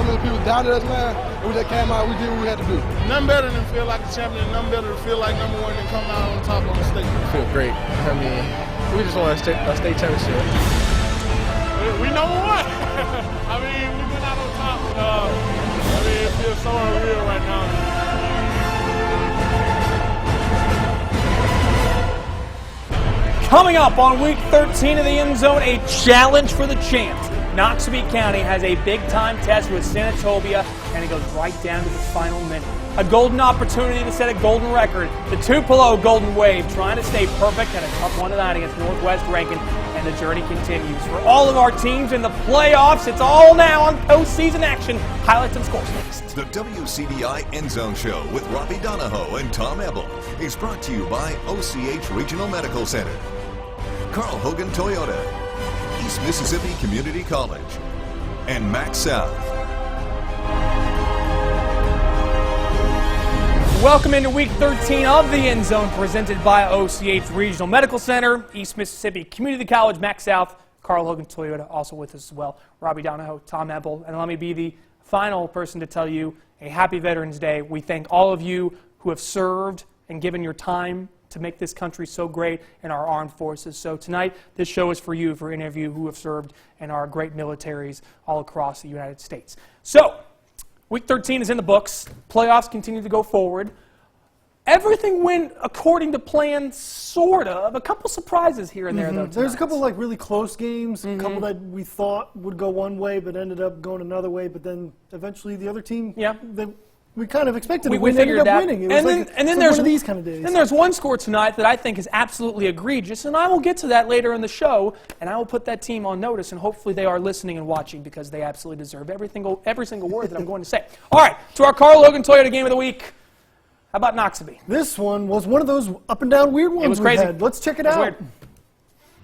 so many people doubted us, man. And we just came out, we did what we had to do. Nothing better than feel like a champion, nothing better than feel like number one and come out on top on the stage. I feel great. I mean, we just won a state championship. We number one. I mean, we went out on top. I mean, it feels so unreal right now. Coming up on week 13 of the End Zone, a challenge for the champs. Noxubee County has a big-time test with Senatobia, and it goes right down to the final minute. A golden opportunity to set a golden record. The Tupelo Golden Wave trying to stay perfect at a tough one tonight against Northwest Rankin, and the journey continues. For all of our teams in the playoffs, it's all now on postseason action. Highlights and scores next. The WCBI EndZone Show with Robbie Donahoe and Tom Ebel is brought to you by OCH Regional Medical Center, Carl Hogan Toyota, East Mississippi Community College, and Max South. Welcome into week 13 of the End Zone, presented by OCH Regional Medical Center, East Mississippi Community College, Max South, Carl Hogan Toyota, also with us as well, Robbie Donahoe, Tom Ebel, and let me be the final person to tell you a happy Veterans Day. We thank all of you who have served and given your time to make this country so great in our armed forces. So tonight, this show is for you, for any of you who have served in our great militaries all across the United States. So, week 13 is in the books. Playoffs continue to go forward. Everything went according to plan, sort of. A couple surprises here and there, though. There's a couple like really close games, a couple that we thought would go one way but ended up going another way, but then eventually the other team, we kind of expected to win, ended up winning. It was one of these kind of days. Then there's one score tonight that I think is absolutely egregious, and I will get to that later in the show, and I will put that team on notice, and hopefully they are listening and watching because they absolutely deserve every single word that I'm going to say. All right, to our Carl Hogan Toyota Game of the Week. How about Noxubee? This one was one of those up and down weird ones. It was crazy. Let's check it out. Weird.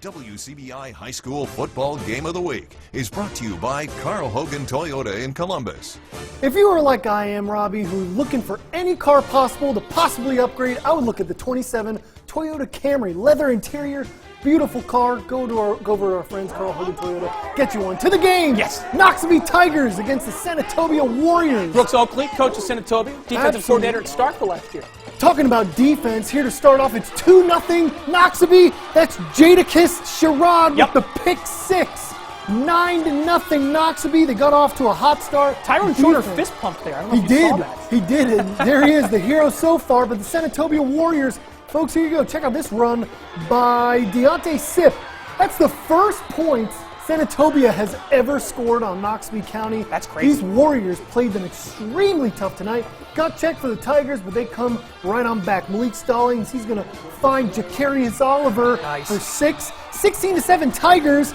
WCBI High School Football Game of the Week is brought to you by Carl Hogan Toyota in Columbus. If you are like I am, Robbie, who's looking for any car possible to possibly upgrade, I would look at the 27 Toyota Camry. Leather interior, beautiful car. Go over to our friends, Carl Hogan Toyota. Get you one. To the game. Yes. Noxubee Tigers against the Senatobia Warriors. Brooks Oakley, coach of Senatobia, defensive coordinator at Starkville last year. Talking about defense, here to start off, it's 2-0 Noxubee. That's Jadakiss Sherrod with the pick six. 9-0 Noxubee. They got off to a hot start. Tyrone Shorter fist pumped there. I don't know if you saw that. He did. And there he is, the hero so far. But the Senatobia Warriors, folks, here you go. Check out this run by Deontay Sip. That's the first point Senatobia has ever scored on Noxubee County. That's crazy. These Warriors played them extremely tough tonight. Got checked for the Tigers, but they come right on back. Malik Stallings, he's going to find Jacarius Oliver for 6. 16-7 Tigers,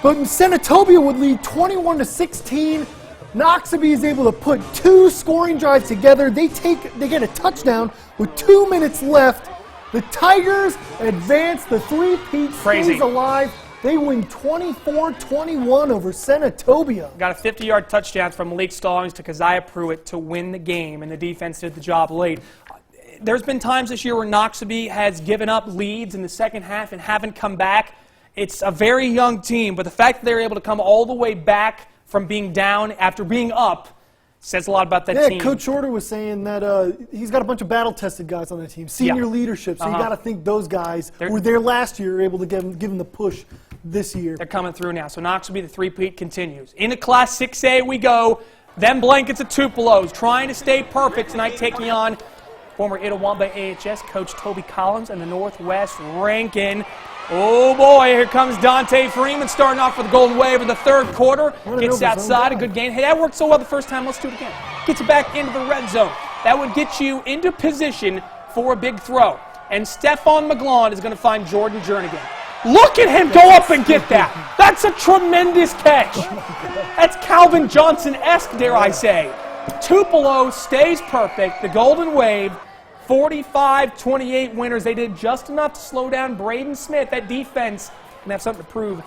but Senatobia would lead 21-16. Noxubee is able to put 2 scoring drives together. They get a touchdown with 2 minutes left. The Tigers advance. The three-peat stays alive. They win 24-21 over Senatobia. Got a 50-yard touchdown from Malik Stallings to Keziah Pruitt to win the game, and the defense did the job late. There's been times this year where Noxubee has given up leads in the second half and haven't come back. It's a very young team, but the fact that they're able to come all the way back from being down after being up says a lot about that team. Yeah, Coach Shorter was saying that he's got a bunch of battle-tested guys on that team, senior leadership, so you got to think those guys who were there last year are able to give them the push this year. They're coming through now. So Noxubee, the three-peat continues. Into Class 6A we go. Them blankets of Tupelo's trying to stay perfect tonight, taking on former Itawamba AHS coach Toby Collins and the Northwest Rankin. Oh boy, here comes Dante Freeman starting off with the Golden Wave in the third quarter. Gets outside, a good gain. Hey, that worked so well the first time. Let's do it again. Gets it back into the red zone. That would get you into position for a big throw. And Stephon McGlawn is going to find Jordan Jernigan. Look at him go up and get that. That's a tremendous catch. That's Calvin Johnson-esque, dare I say. Tupelo stays perfect. The Golden Wave, 45-28 winners. They did just enough to slow down Braden Smith. That defense can have something to prove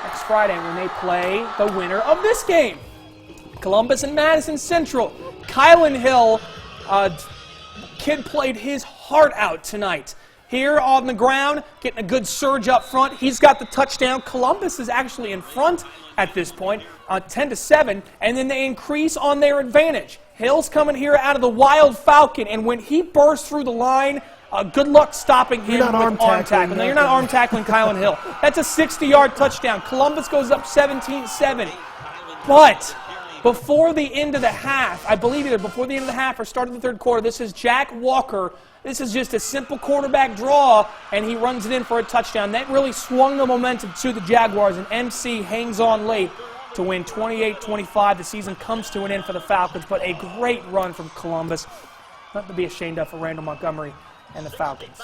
next Friday when they play the winner of this game. Columbus and Madison Central. Kylan Hill, kid played his heart out tonight. here on the ground, getting a good surge up front. He's got the touchdown. Columbus is actually in front at this point, 10-7, and then they increase on their advantage. Hill's coming here out of the Wild Falcon, and when he bursts through the line, good luck stopping him with arm tackling. No, you're not arm tackling Kylan Hill. That's a 60-yard touchdown. Columbus goes up 17-7. But before the end of the half, I believe either before the end of the half or start of the third quarter, this is Jack Walker. This is just a simple quarterback draw, and he runs it in for a touchdown. That really swung the momentum to the Jaguars, and MC hangs on late to win 28-25. The season comes to an end for the Falcons, but a great run from Columbus. Nothing to be ashamed of for Randall Montgomery and the Falcons.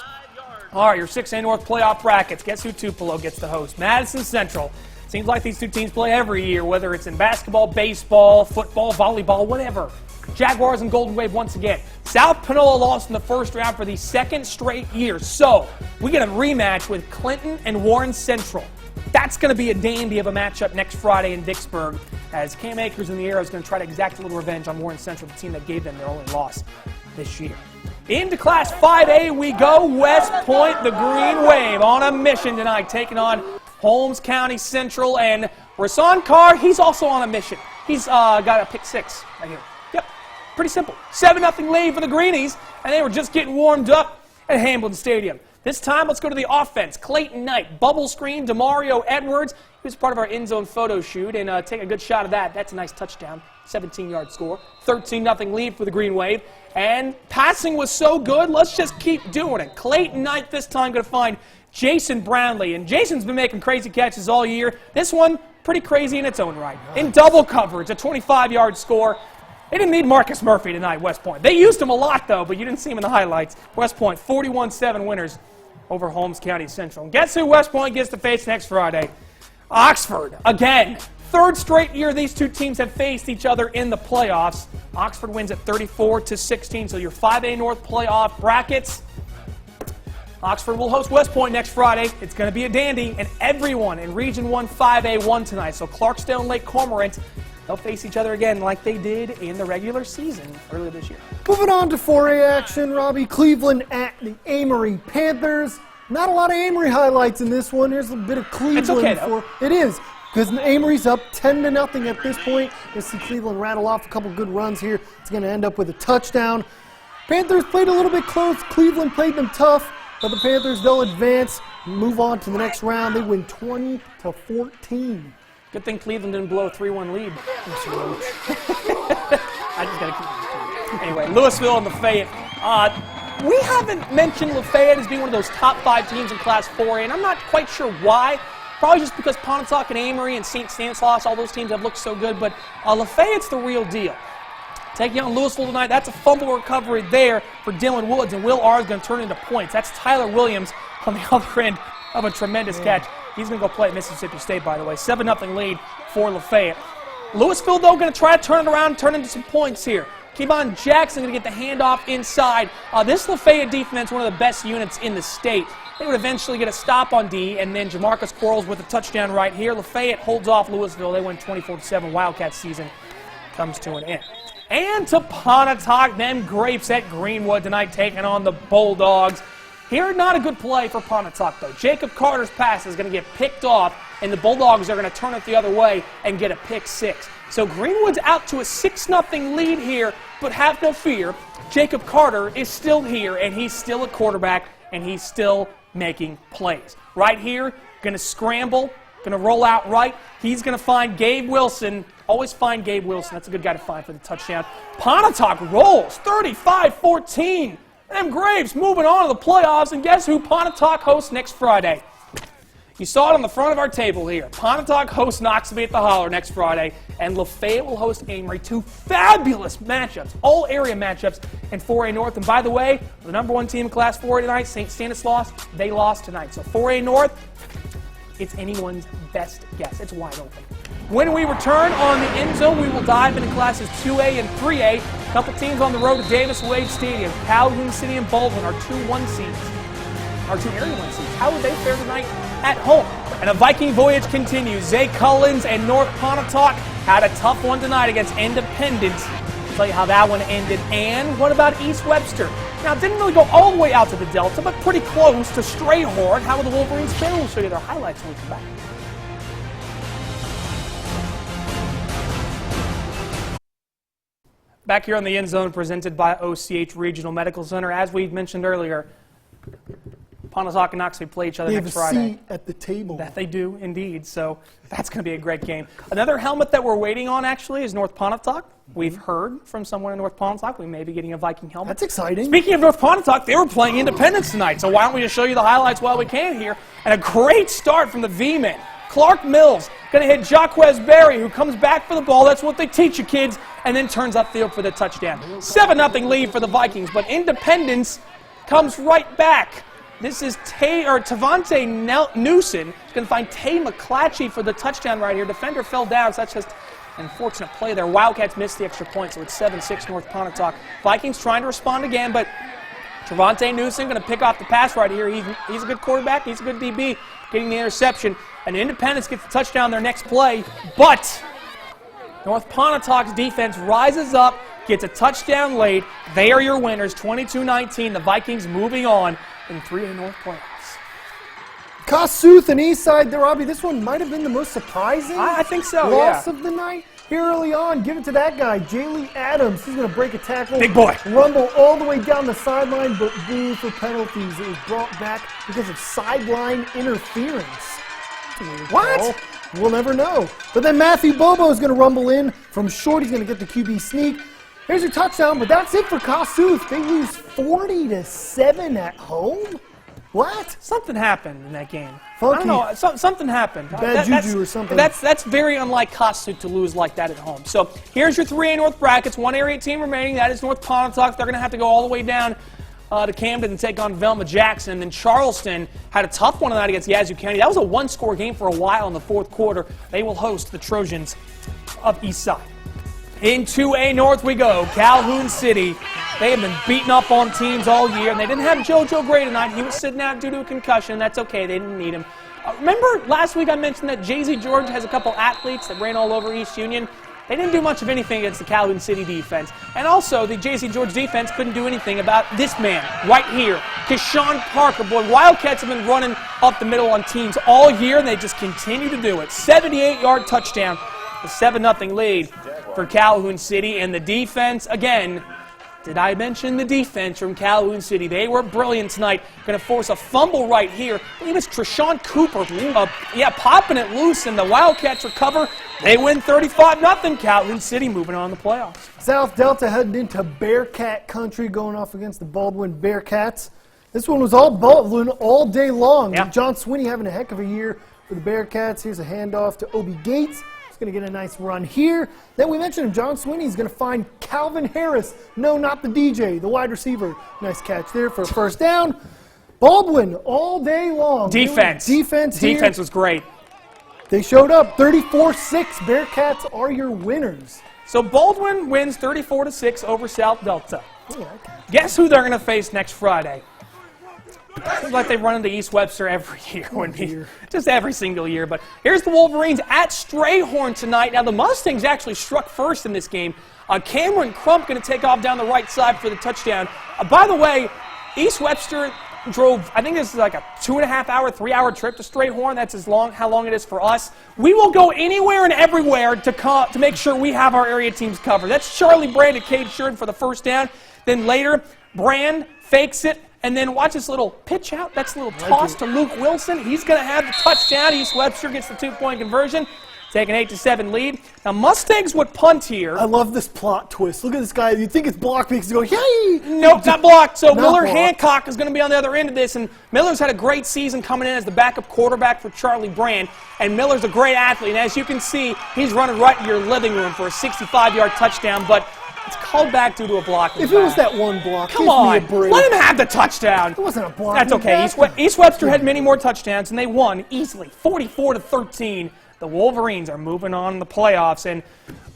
All right, your 6A North playoff brackets. Guess who Tupelo gets to host? Madison Central. Seems like these two teams play every year, whether it's in basketball, baseball, football, volleyball, whatever. Jaguars and Golden Wave once again. South Panola lost in the first round for the second straight year. So we get a rematch with Clinton and Warren Central. That's going to be a dandy of a matchup next Friday in Vicksburg, as Cam Akers in the Arrow is going to try to exact a little revenge on Warren Central, the team that gave them their only loss this year. Into Class 5A we go. West Point, the Green Wave, on a mission tonight, taking on Holmes County Central. And Rasan Carr, he's also on a mission. He's got a pick 6 right here. Yep, pretty simple. 7-0 lead for the Greenies, and they were just getting warmed up at Hamilton Stadium. This time, let's go to the offense. Clayton Knight, bubble screen, Demario Edwards. He was part of our EndZone photo shoot, and take a good shot of that. That's a nice touchdown, 17-yard score. 13-0 lead for the Green Wave. And passing was so good, let's just keep doing it. Clayton Knight this time going to find Jason Brownlee. And Jason's been making crazy catches all year. This one, pretty crazy in its own right. In double coverage, a 25-yard score. They didn't need Marcus Murphy tonight, West Point. They used him a lot, though, but you didn't see him in the highlights. West Point, 41-7 winners over Holmes County Central. And guess who West Point gets to face next Friday? Oxford, again. Third straight year these two teams have faced each other in the playoffs. Oxford wins at 34-16, so your 5A North playoff brackets. Oxford will host West Point next Friday. It's going to be a dandy, and everyone in Region 1 5A won tonight. So Clarksdale and Lake Cormorant, they'll face each other again like they did in the regular season earlier this year. Moving on to 4A action, Robbie. Cleveland at the Amory Panthers. Not a lot of Amory highlights in this one. Here's a bit of Cleveland. It's okay, though. It is, because Amory's up 10-0 at this point. You'll see Cleveland rattle off a couple good runs here. It's going to end up with a touchdown. Panthers played a little bit close. Cleveland played them tough, but the Panthers, they'll advance, move on to the next round. They win 20-14. Good thing Cleveland didn't blow a 3-1 lead. I just got to keep it. Anyway, Louisville and Lafayette. We haven't mentioned Lafayette as being one of those top 5 teams in Class 4A, and I'm not quite sure why. Probably just because Pontotoc and Amory and St. Stanislaus, all those teams have looked so good, but Lafayette's the real deal. Taking on Louisville tonight, that's a fumble recovery there for Dylan Woods, and Will R is going to turn into points. That's Tyler Williams on the other end of a tremendous catch. He's going to go play at Mississippi State, by the way. 7-0 lead for Lafayette. Louisville, though, going to try to turn it around, turn into some points here. Kevon Jackson going to get the handoff inside. This Lafayette defense, one of the best units in the state. They would eventually get a stop on D, and then Jamarcus Quarles with a touchdown right here. Lafayette holds off Louisville. They win 24-7. Wildcat season comes to an end. And to Pontotoc, them Grapes at Greenwood tonight taking on the Bulldogs. Here, not a good play for Pontotoc, though. Jacob Carter's pass is going to get picked off, and the Bulldogs are going to turn it the other way and get a pick 6. So Greenwood's out to a 6-0 lead here, but have no fear. Jacob Carter is still here, and he's still a quarterback, and he's still making plays. Right here, going to scramble, going to roll out right. He's going to find Gabe Wilson. Always find Gabe Wilson. That's a good guy to find for the touchdown. Pontotoc rolls 35-14. Them Graves moving on to the playoffs, and guess who Pontotoc hosts next Friday? You saw it on the front of our table here. Pontotoc hosts Noxubee at the Holler next Friday, and Lafayette will host Amory. 2 fabulous matchups, all area matchups in 4A North. And by the way, the number 1 team in Class 4A tonight, St. Stanislaus, they lost tonight. So 4A North, it's anyone's best guess. It's wide open. When we return on the EndZone, we will dive into Classes 2A and 3A. A couple teams on the road to Davis Wade Stadium. Calhoun City and Baldwin are 2 1 seeds. Our 2 area 1 seeds. How would they fare tonight at home? And a Viking voyage continues. Zay Cullens and North Pontotoc had a tough one tonight against Independence. tell you how that one ended. And what about East Webster? Now, it didn't really go all the way out to the Delta, but pretty close to Strayhorn. How will the Wolverines fare? We'll show you their highlights when we come back. Back here on the End Zone, presented by OCH Regional Medical Center. As we mentioned earlier, Pontotoc and Noxubee play each other next Friday. They have a seat at the table. That they do, indeed. So that's going to be a great game. Another helmet that we're waiting on, actually, is North Pontotoc. We've heard from someone in North Pontotoc we may be getting a Viking helmet. That's exciting. Speaking of North Pontotoc, they were playing Independence tonight. So why don't we just show you the highlights while we can here. And a great start from the V-men. Clark Mills going to hit Jaquez Berry, who comes back for the ball. That's what they teach you kids. And then turns upfield for the touchdown. 7-0 lead for the Vikings. But Independence comes right back. This is Tavante Newson. He's going to find Tay McClatchy for the touchdown right here. Defender fell down, so that's just an unfortunate play there. Wildcats missed the extra point, so it's 7-6 North Pontotoc. Vikings trying to respond again, but Tavante Newson going to pick off the pass right here. He's a good quarterback. He's a good DB, getting the interception. And Independence gets the touchdown their next play, but North Pontotoc's defense rises up, gets a touchdown late. They are your winners, 22-19. The Vikings moving on in 3A North playoffs. Kossuth and Eastside there, Robbie. This one might have been the most surprising I think so, loss of the night. Here early on, give it to that guy, Jaylee Adams. He's going to break a tackle. Big boy. Rumble all the way down the sideline, but boo for penalties. It was brought back because of sideline interference. What? We'll never know. But then Matthew Bobo is going to rumble in from short. He's going to get the QB sneak. Here's your touchdown, but that's it for Kossuth. They lose 40-7 at home. What? Something happened in that game. Funky. I don't know. Something happened. Bad juju or something. That's very unlike Kossuth to lose like that at home. So here's your 3A North brackets. One area team remaining. That is North Pontotoc. They're going to have to go all the way down to Camden and take on Velma Jackson. And then Charleston had a tough one tonight against Yazoo County. That was a one-score game for a while in the fourth quarter. They will host the Trojans of Eastside. In 2A North we go. Calhoun City. They have been beating up on teams all year, and they didn't have JoJo Gray tonight. He was sitting out due to a concussion. That's okay. They didn't need him. Remember last week I mentioned that Jay-Z George has a couple athletes that ran all over East Union? They didn't do much of anything against the Calhoun City defense. And also, the Jay-Z George defense couldn't do anything about this man right here, Keshawn Parker. Boy, Wildcats have been running up the middle on teams all year, and they just continue to do it. 78-yard touchdown, a 7-0 lead for Calhoun City. And the defense, again, did I mention the defense from Calhoun City? They were brilliant tonight. Going to force a fumble right here. I believe it's Treshawn Cooper. Popping it loose, and the Wildcats recover. They win 35-0. Calhoun City moving on to the playoffs. South Delta heading into Bearcat country, going off against the Baldwin Bearcats. This one was all Baldwin all day long. Yeah. John Swinney having a heck of a year for the Bearcats. Here's a handoff to Obi Gates. Going to get a nice run here. Then we mentioned him, John Swinney is going to find Calvin Harris. No, not the DJ, the wide receiver. Nice catch there for a first down. Baldwin all day long. Defense. Defense was great. They showed up 34-6. Bearcats are your winners. So Baldwin wins 34-6 over South Delta. Yeah, Guess who they're going to face next Friday? Seems like they run into East Webster every year. Just every single year. But here's the Wolverines at Strayhorn tonight. Now, the Mustangs actually struck first in this game. Cameron Crump going to take off down the right side for the touchdown. By the way, East Webster drove, I think this is like a 2.5-hour, 3-hour trip to Strayhorn. That's how long it is for us. We will go anywhere and everywhere to make sure we have our area teams covered. That's Charlie Brand and Cade Sheridan for the first down. Then later, Brand fakes it. And then watch this little pitch out. That's a little toss to Luke Wilson. He's going to have the touchdown. East Webster gets the 2-point conversion. Take an 8-7 lead. Now, Mustangs would punt here. I love this plot twist. Look at this guy. You'd think it's blocked because he's going, yay! Nope, not blocked. So Miller blocked. Hancock is going to be on the other end of this. And Miller's had a great season coming in as the backup quarterback for Charlie Brand. And Miller's a great athlete. And as you can see, he's running right in your living room for a 65-yard touchdown. But it's called back due to a block. If it was that one block, come on, let him have the touchdown. It wasn't a block. That's okay. East Webster had many more touchdowns, and they won easily, 44-13. The Wolverines are moving on in the playoffs, and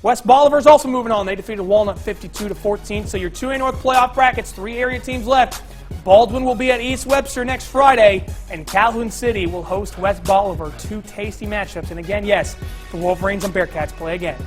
West Bolivar's also moving on. They defeated Walnut 52-14. So your 2A North playoff brackets, 3 area teams left. Baldwin will be at East Webster next Friday, and Calhoun City will host West Bolivar. 2 tasty matchups. And again, yes, the Wolverines and Bearcats play again.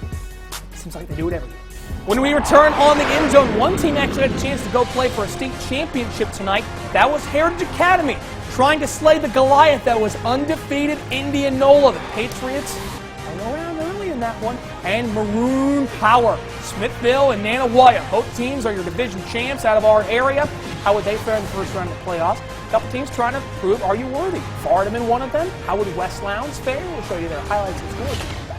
Seems like they do it every year. When we return on the end zone, one team actually had a chance to go play for a state championship tonight. That was Heritage Academy, trying to slay the Goliath that was undefeated Indianola. The Patriots are around early in that one. And Maroon Power, Smithville and Nanawaya. Both teams are your division champs out of our area. How would they fare in the first round of the playoffs? A couple teams trying to prove, are you worthy? Fardham in one of them. How would West Lowndes fare? We'll show you their highlights and scores.